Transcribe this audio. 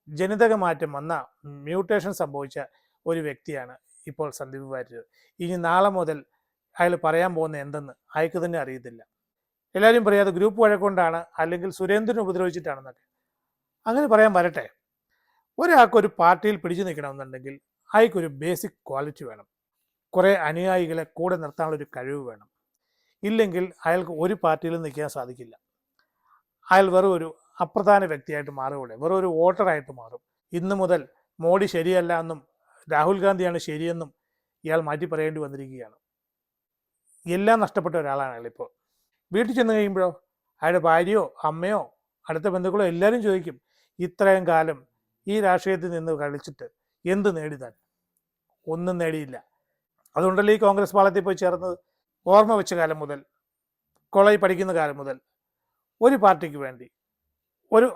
ജനിതക മാറ്റം വന്ന മ്യൂട്ടേഷൻ സംഭവിച്ച ഒരു വ്യക്തിയാണ് ഇപ്പോൾ സന്ദീപ് വാര്യർ. ഇനി നാളെ മുതൽ അയാൾ പറയാൻ പോകുന്ന എന്തെന്ന് അയാൾക്ക് തന്നെ അറിയത്തില്ല. എല്ലാവരും പറയാതെ ഗ്രൂപ്പ് വഴക്കൊണ്ടാണ്, അല്ലെങ്കിൽ സുരേന്ദ്രനെ ഉപദ്രവിച്ചിട്ടാണെന്നൊക്കെ. അങ്ങനെ പറയാൻ വരട്ടെ. ഒരാൾക്കൊരു പാർട്ടിയിൽ പിടിച്ചു നിൽക്കണമെന്നുണ്ടെങ്കിൽ അയാൾക്കൊരു ബേസിക് ക്വാളിറ്റി വേണം. കുറേ അനുയായികളെ കൂടെ നിർത്താനുള്ളൊരു കഴിവ് വേണം. ഇല്ലെങ്കിൽ അയാൾക്ക് ഒരു പാർട്ടിയിലും നിൽക്കാൻ സാധിക്കില്ല. അയാൾ വെറും ഒരു അപ്രധാന വ്യക്തിയായിട്ട് മാറുകയുള്ളൂ, വെറും ഒരു വോട്ടറായിട്ട് മാറും. ഇന്നു മുതൽ മോഡി ശരിയല്ല എന്നും രാഹുൽ ഗാന്ധിയാണ് ശരിയെന്നും ഇയാൾ മാറ്റി പറയേണ്ടി വന്നിരിക്കുകയാണ്. എല്ലാം നഷ്ടപ്പെട്ട ഒരാളാണ് അയാളിപ്പോൾ. വീട്ടിൽ ചെന്ന് കഴിയുമ്പോഴോ അയാളുടെ ഭാര്യയോ അമ്മയോ അടുത്ത ബന്ധുക്കളോ എല്ലാവരും ചോദിക്കും, ഇത്രയും കാലം ഈ രാഷ്ട്രീയത്തിൽ നിന്ന് കളിച്ചിട്ട് എന്ത് നേടിതാൻ? ഒന്നും നേടിയില്ല. അതുകൊണ്ടല്ലേ ഈ കോൺഗ്രസ് പാളയത്തിൽ പോയി ചേർന്നത്. ഓർമ്മ വെച്ച കാലം മുതൽ, കോളേജ് പഠിക്കുന്ന കാലം മുതൽ ഒരു പാർട്ടിക്ക് വേണ്ടി ഒരു